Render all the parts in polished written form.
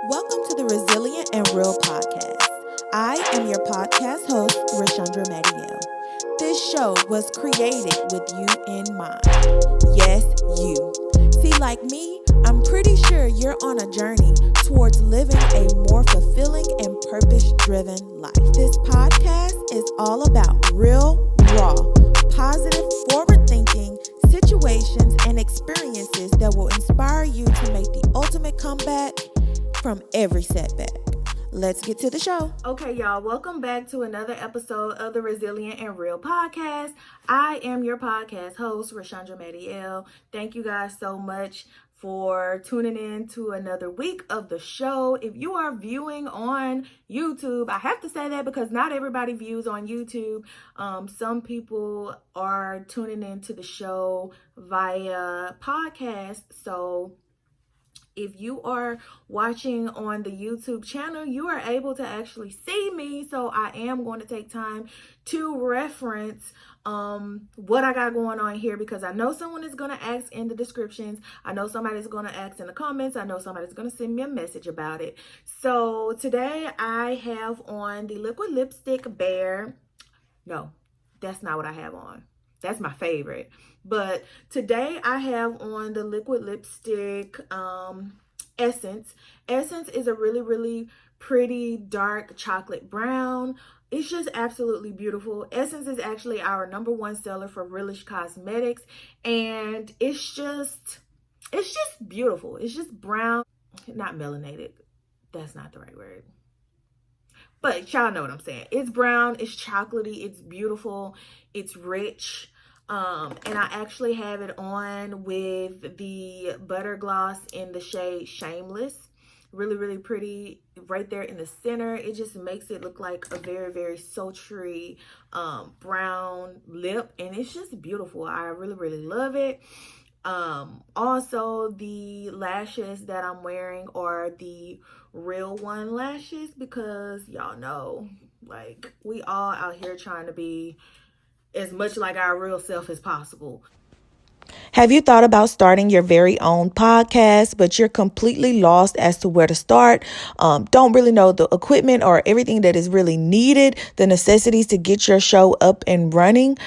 Welcome to the Resilient and Real podcast. I am your podcast host, Mattie'l. This show was created with you in mind. Yes, you. See, like me, I'm pretty sure you're on a journey towards living a more fulfilling and purpose-driven life. This podcast is all about real, raw, positive, forward-thinking situations and experiences that will inspire you to make the ultimate comeback from every setback. Let's get to the show. Okay, y'all, welcome back to another episode of the Resilient and Real podcast. I am your podcast host, Mattie'l. Thank you guys so much for tuning in to another week of the show. If you are viewing on YouTube, I have to say that because not everybody views on YouTube. Some people are tuning into the show via podcast, so if you are watching on the YouTube channel, you are able to actually see me. So I am going to take time to reference what I got going on here, because I know someone is going to ask in the descriptions. I know somebody's going to ask in the comments. I know somebody's going to send me a message about it. So today I have on the liquid lipstick Bear. No, that's not what I have on. That's my favorite. But today I have on the liquid lipstick Essence. Essence is a really, really pretty dark chocolate brown. It's just absolutely beautiful. Essence is actually our #1 seller for Realish Cosmetics. And it's just beautiful. It's just brown, not melanated. That's not the right word. But y'all know what I'm saying. It's brown, it's chocolatey, it's beautiful, it's rich. And I actually have it on with the butter gloss in the shade Shameless. Really, really pretty right there in the center. It just makes it look like a very, very sultry brown lip. And it's just beautiful. I really, really love it. Also, the lashes that I'm wearing are the Real One lashes, because y'all know, like, we all out here trying to be as much like our real self as possible. Have you thought about starting your very own podcast, but you're completely lost as to where to start? Don't really know the equipment or everything that is really needed, the necessities to get your show up and running?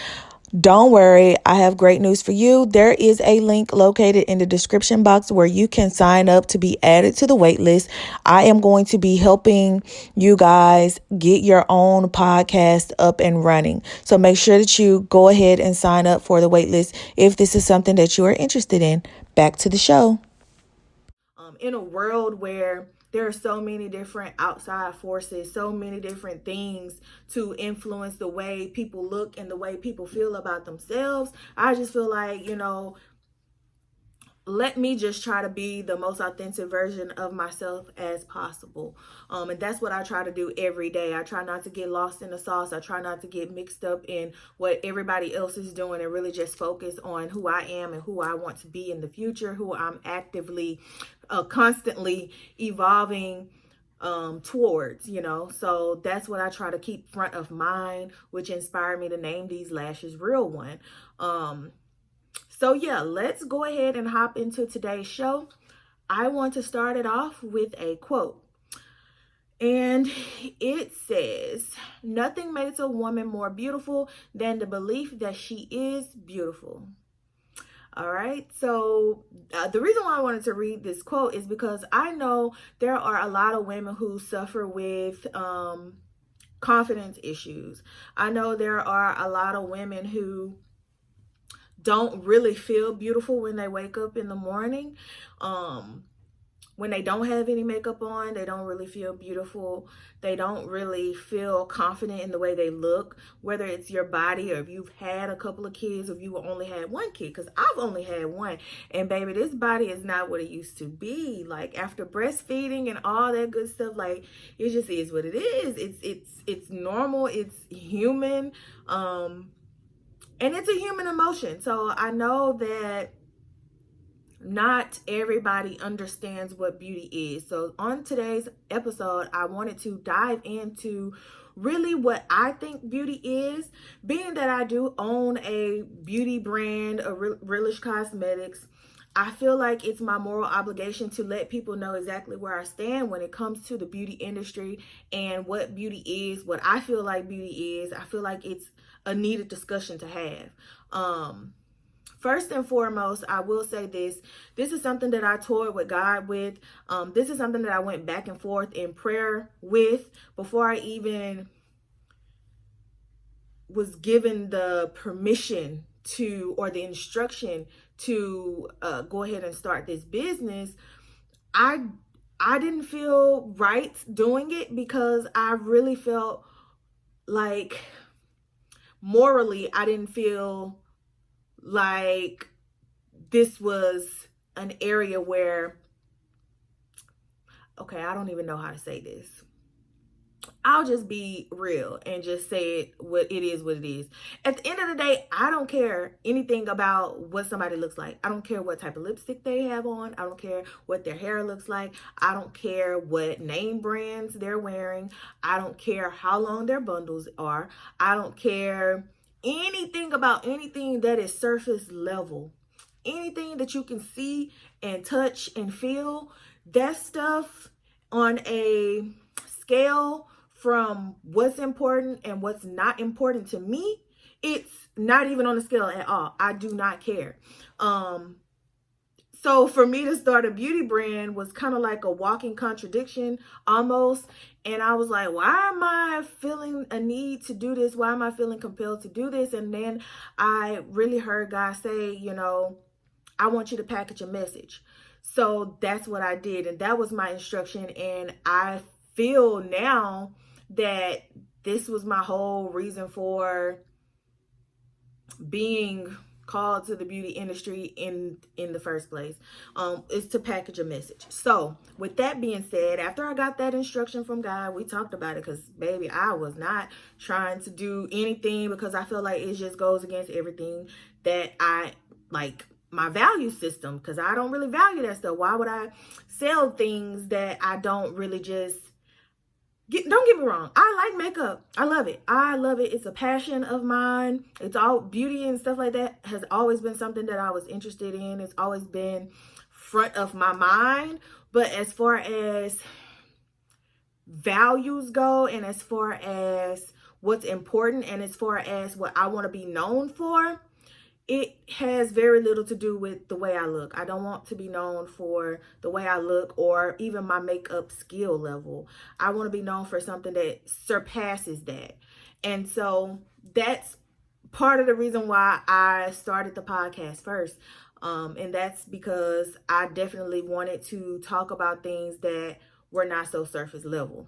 Don't worry, I have great news for you. There is a link located in the description box where you can sign up to be added to the wait list. I am going to be helping you guys get your own podcast up and running. So make sure that you go ahead and sign up for the wait list if this is something that you are interested in. Back to the show. In a world where there are so many different outside forces, so many different things to influence the way people look and the way people feel about themselves, I just feel like, let me just try to be the most authentic version of myself as possible. And that's what I try to do every day. I try not to get lost in the sauce. I try not to get mixed up in what everybody else is doing, and really just focus on who I am and who I want to be in the future, who I'm actively, constantly evolving towards, So that's what I try to keep front of mind, which inspired me to name these lashes Real One. So yeah, let's go ahead and hop into today's show. I want to start it off with a quote. And it says, "Nothing makes a woman more beautiful than the belief that she is beautiful." All right. So the reason why I wanted to read this quote is because I know there are a lot of women who suffer with confidence issues. I know there are a lot of women who don't really feel beautiful when they wake up in the morning. When they don't have any makeup on, they don't really feel beautiful. They don't really feel confident in the way they look, whether it's your body or if you've had a couple of kids, or if you only had one kid, because I've only had one. And baby, this body is not what it used to be. Like, after breastfeeding and all that good stuff, like, it just is what it is. It's normal. It's human. And it's a human emotion. So I know that not everybody understands what beauty is. So on today's episode, I wanted to dive into really what I think beauty is, being that I do own a beauty brand, a Realish Cosmetics. I feel like it's my moral obligation to let people know exactly where I stand when it comes to the beauty industry and what beauty is, what I feel like beauty is. I feel like it's a needed discussion to have. First and foremost, I will say this. This is something that I toured with God with. This is something that I went back and forth in prayer with before I even was given the permission to, or the instruction to go ahead and start this business. I didn't feel right doing it because I really felt like morally I didn't feel like this was an area where, okay, I don't even know how to say this. I'll just be real and just say it what it is, what it is. At the end of the day, I don't care anything about what somebody looks like. I don't care what type of lipstick they have on. I don't care what their hair looks like. I don't care what name brands they're wearing. I don't care how long their bundles are. I don't care anything about anything that is surface level. Anything that you can see and touch and feel, that stuff on a scale from what's important and what's not important to me, it's not even on the scale at all. I do not care. So for me to start a beauty brand was kind of like a walking contradiction almost. And I was like, why am I feeling a need to do this? Why am I feeling compelled to do this? And then I really heard God say, I want you to package a message. So that's what I did. And that was my instruction. And I feel now that this was my whole reason for being called to the beauty industry in the first place, is to package a message. So with that being said, after I got that instruction from God, we talked about it because baby, I was not trying to do anything because I feel like it just goes against everything that I like, my value system, because I don't really value that stuff. Why would I sell things that I don't really just don't get me wrong. I like makeup. I love it. I love it. It's a passion of mine. It's all beauty and stuff like that has always been something that I was interested in. It's always been front of my mind. But as far as values go and as far as what's important and as far as what I want to be known for, it has very little to do with the way I look. I don't want to be known for the way I look or even my makeup skill level. I want to be known for something that surpasses that. And so that's part of the reason why I started the podcast first. And that's because I definitely wanted to talk about things that were not so surface level.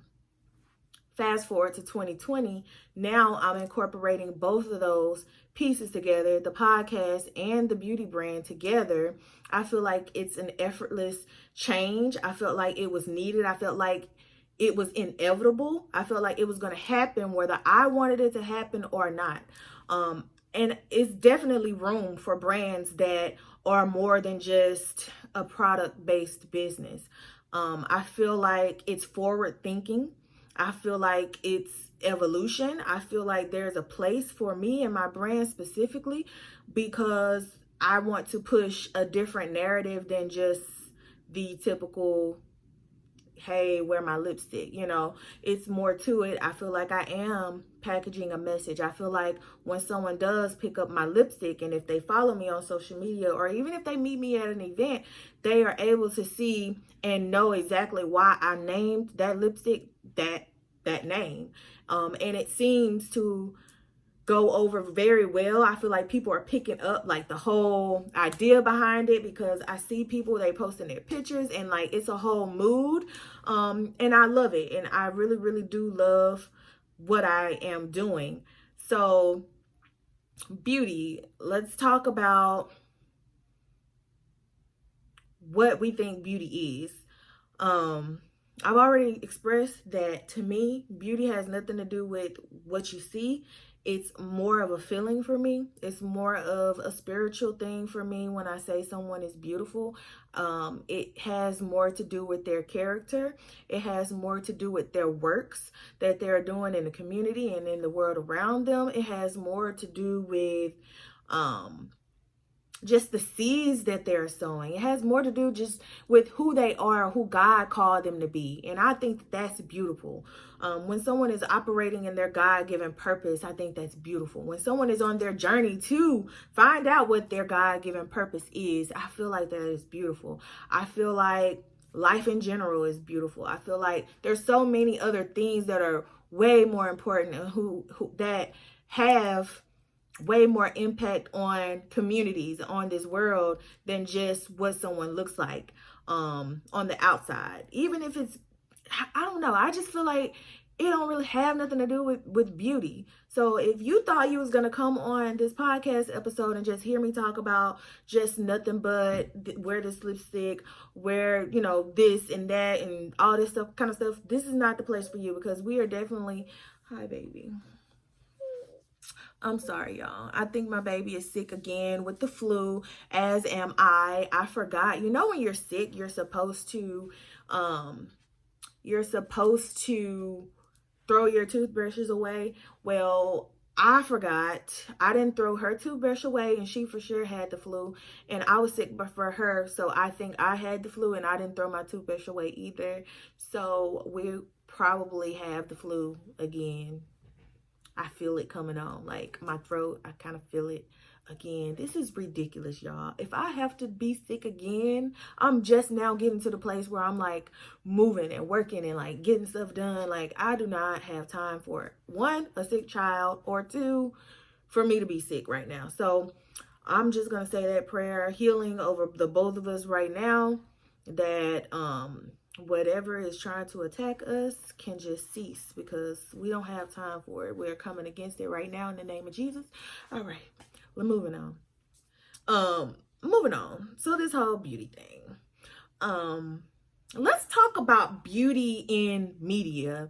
Fast forward to 2020, now I'm incorporating both of those pieces together, the podcast and the beauty brand together. I feel like it's an effortless change. I felt like it was needed. I felt like it was inevitable. I felt like it was going to happen whether I wanted it to happen or not. And it's definitely room for brands that are more than just a product-based business. I feel like it's forward thinking. I feel like it's evolution. I feel like there's a place for me and my brand specifically because I want to push a different narrative than just the typical, hey, wear my lipstick. It's more to it. I feel like I am packaging a message. I feel like when someone does pick up my lipstick and if they follow me on social media or even if they meet me at an event, they are able to see and know exactly why I named that lipstick that name. And it seems to go over very well. I feel like people are picking up like the whole idea behind it because I see people, they posting their pictures and like it's a whole mood. And I love it. And I really, really do love what I am doing. So beauty, let's talk about what we think beauty is. I've already expressed that to me, beauty has nothing to do with what you see. It's more of a feeling for me. It's more of a spiritual thing for me when I say someone is beautiful. It has more to do with their character. It has more to do with their works that they're doing in the community and in the world around them. It has more to do with just the seeds that they're sowing. It has more to do just with who they are, who God called them to be. And I think that's beautiful. When someone is operating in their God-given purpose, I think that's beautiful. When someone is on their journey to find out what their God-given purpose is, I feel like that is beautiful. I feel like life in general is beautiful. I feel like there's so many other things that are way more important and who that have way more impact on communities, on this world, than just what someone looks like on the outside. Even if it's, I don't know, I just feel like it don't really have nothing to do with beauty. So if you thought you was going to come on this podcast episode and just hear me talk about just nothing but wear this lipstick, wear, you know, this and that and all this stuff, kind of stuff, this is not the place for you, because we are definitely, hi baby. I'm sorry, y'all. I think my baby is sick again with the flu, as am I. I forgot. You know, when you're sick, you're supposed to throw your toothbrushes away. Well, I forgot. I didn't throw her toothbrush away, and she for sure had the flu, and I was sick for her, so I think I had the flu, and I didn't throw my toothbrush away either. So we probably have the flu again. I feel it coming on, like my throat, I kind of feel it again. This is ridiculous, y'all. If I have to be sick again, I'm just now getting to the place where I'm like moving and working and like getting stuff done. Like, I do not have time for, one, a sick child, or two, for me to be sick right now. So I'm just going to say that prayer, healing over the both of us right now, that whatever is trying to attack us can just cease, because we don't have time for it. We're coming against it right now in the name of Jesus. All right, we're moving on. Moving on. So this whole beauty thing. Let's talk about beauty in media.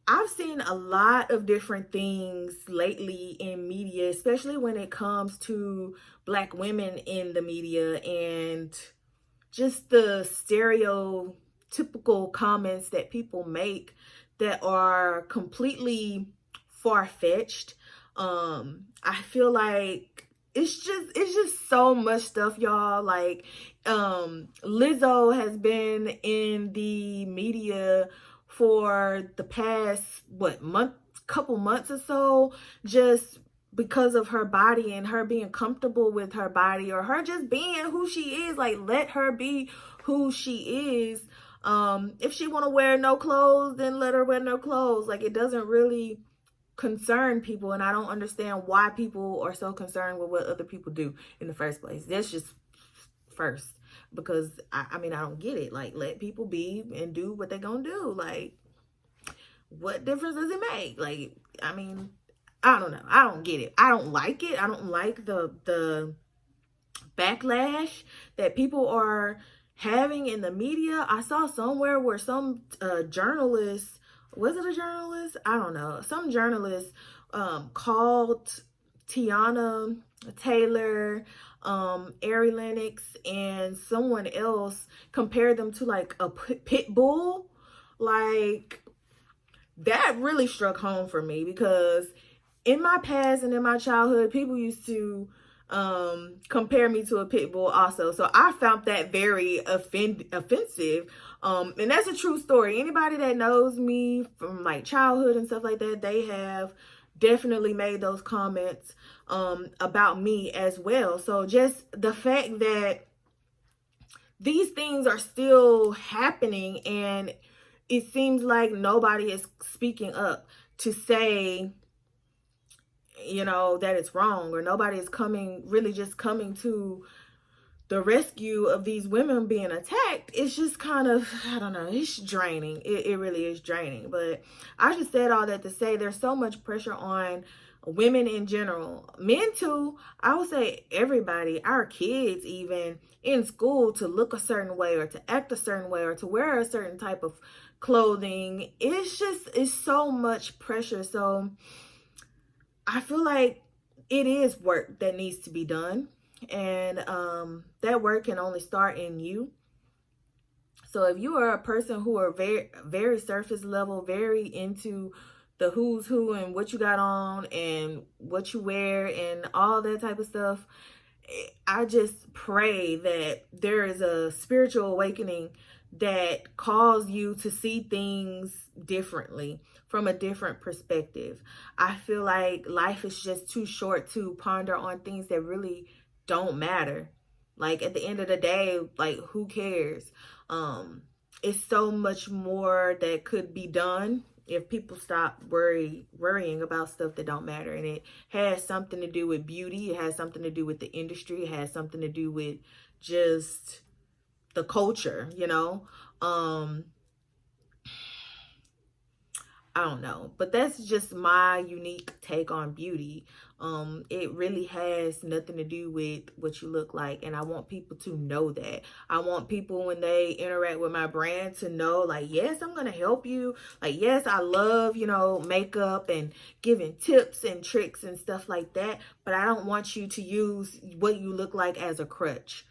I've seen a lot of different things lately in media, especially when it comes to Black women in the media, and just the stereotypical comments that people make that are completely far-fetched. I feel like it's just so much stuff, y'all. Like, Lizzo has been in the media for the past couple months or so, just because of her body and her being comfortable with her body, or her just being who she is. Like, let her be who she is. If she want to wear no clothes, then let her wear no clothes. Like, it doesn't really concern people, and I don't understand why people are so concerned with what other people do in the first place. That's just first, because I mean, I don't get it. Like, let people be and do what they're gonna do. Like, what difference does it make? Like, I mean, I don't know. I don't get it. I don't like it. I don't like the backlash that people are having in the media. I saw somewhere where some journalist, was it a journalist? I don't know. Some journalist called Tiana Taylor, Ari Lennox, and someone else, compared them to like a pit bull. Like, that really struck home for me, because in my past and in my childhood, people used to compare me to a pit bull also. So I found that very offensive. And that's a true story. Anybody that knows me from like childhood and stuff like that, they have definitely made those comments about me as well. So just the fact that these things are still happening, and it seems like nobody is speaking up to say, you know, that it's wrong, or nobody is really just coming to the rescue of these women being attacked. It's just kind of, I don't know, it's draining. It really is draining. But I just said all that to say there's so much pressure on women in general, men too. I would say everybody, our kids even in school, to look a certain way, or to act a certain way, or to wear a certain type of clothing. It's so much pressure. So I feel like it is work that needs to be done, and that work can only start in you. So if you are a person who are very, very surface level, very into the who's who and what you got on and what you wear and all that type of stuff, I just pray that there is a spiritual awakening that calls you to see things differently, from a different perspective. I feel like life is just too short to ponder on things that really don't matter. Like at the end of the day, like who cares? It's so much more that could be done if people stop worrying about stuff that don't matter. And it has something to do with beauty, it has something to do with the industry, it has something to do with just the culture, you know. I don't know, but that's just my unique take on beauty. It really has nothing to do with what you look like, and I want people to know that. I want people, when they interact with my brand, to know, like, yes, I'm gonna help you. Like, yes, I love, you know, makeup and giving tips and tricks and stuff like that, but I don't want you to use what you look like as a crutch.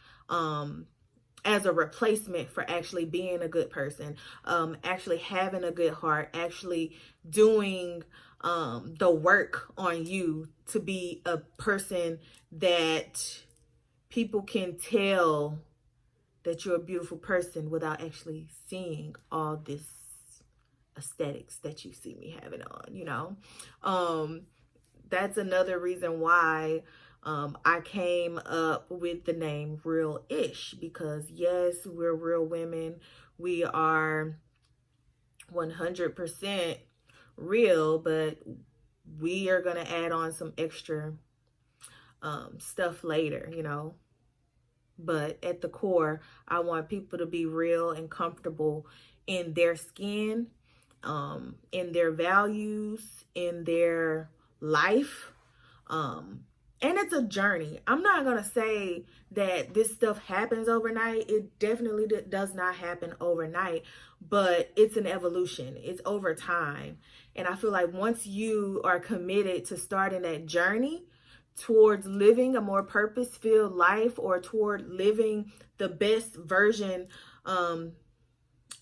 As a replacement for actually being a good person, actually having a good heart, actually doing the work on you to be a person that people can tell that you're a beautiful person without actually seeing all this aesthetics that you see me having on, you know. That's another reason why I came up with the name Realish, because yes, we're real women. We are 100% real, but we are going to add on some extra stuff later, you know. But at the core, I want people to be real and comfortable in their skin, in their values, in their life. And it's a journey. I'm not going to say that this stuff happens overnight. It definitely does not happen overnight, but it's an evolution. It's over time. And I feel like once you are committed to starting that journey towards living a more purpose-filled life, or toward living the best version of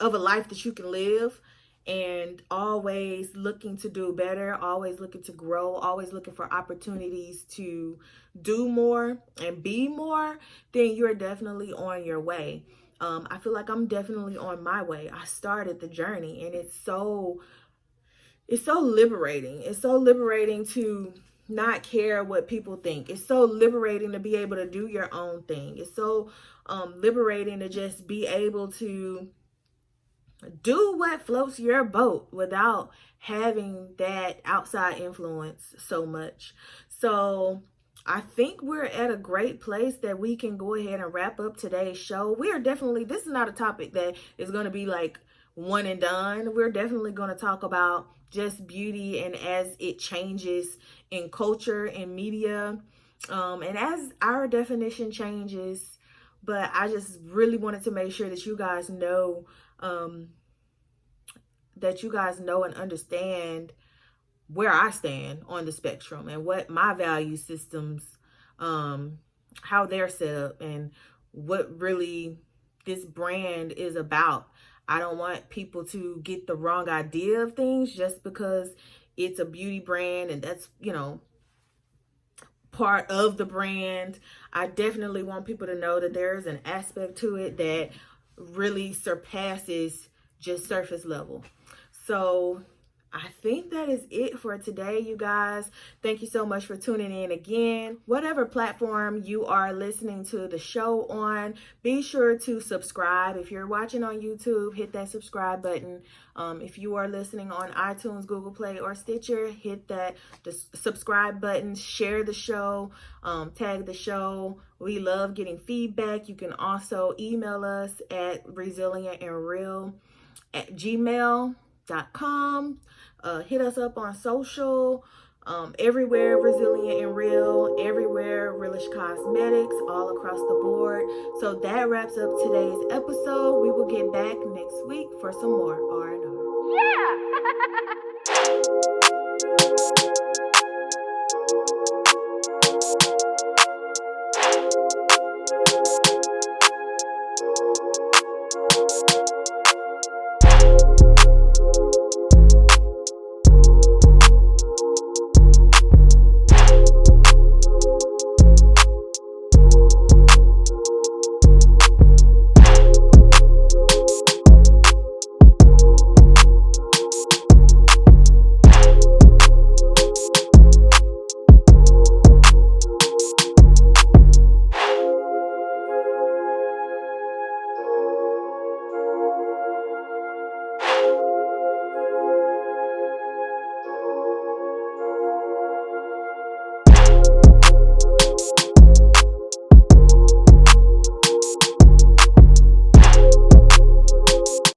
a life that you can live, and always looking to do better, always looking to grow, always looking for opportunities to do more and be more, then you're definitely on your way. I feel like I'm definitely on my way. I started the journey, and it's so liberating. It's so liberating to not care what people think. It's so liberating to be able to do your own thing. It's so liberating to just be able to do what floats your boat without having that outside influence so much. So I think we're at a great place that we can go ahead and wrap up today's show. This is not a topic that is going to be like one and done. We're definitely going to talk about just beauty, and as it changes in culture and media, and as our definition changes. But I just really wanted to make sure that you guys know, and understand where I stand on the spectrum, and what my value systems, how they're set up, and what really this brand is about. I don't want people to get the wrong idea of things just because it's a beauty brand and that's, you know, part of the brand. I definitely want people to know that there's an aspect to it that really surpasses just surface level. So I think that is it for today, you guys. Thank you so much for tuning in again. Whatever platform you are listening to the show on, be sure to subscribe. If you're watching on YouTube, hit that subscribe button. If you are listening on iTunes, Google Play, or Stitcher, hit the subscribe button. Share the show, tag the show. We love getting feedback. You can also email us at resilientandreal@gmail.com. Hit us up on social, everywhere Resilient and Real, everywhere Realish Cosmetics, all across the board. So that wraps up today's episode. We will get back next week for some more R&R. Yeah!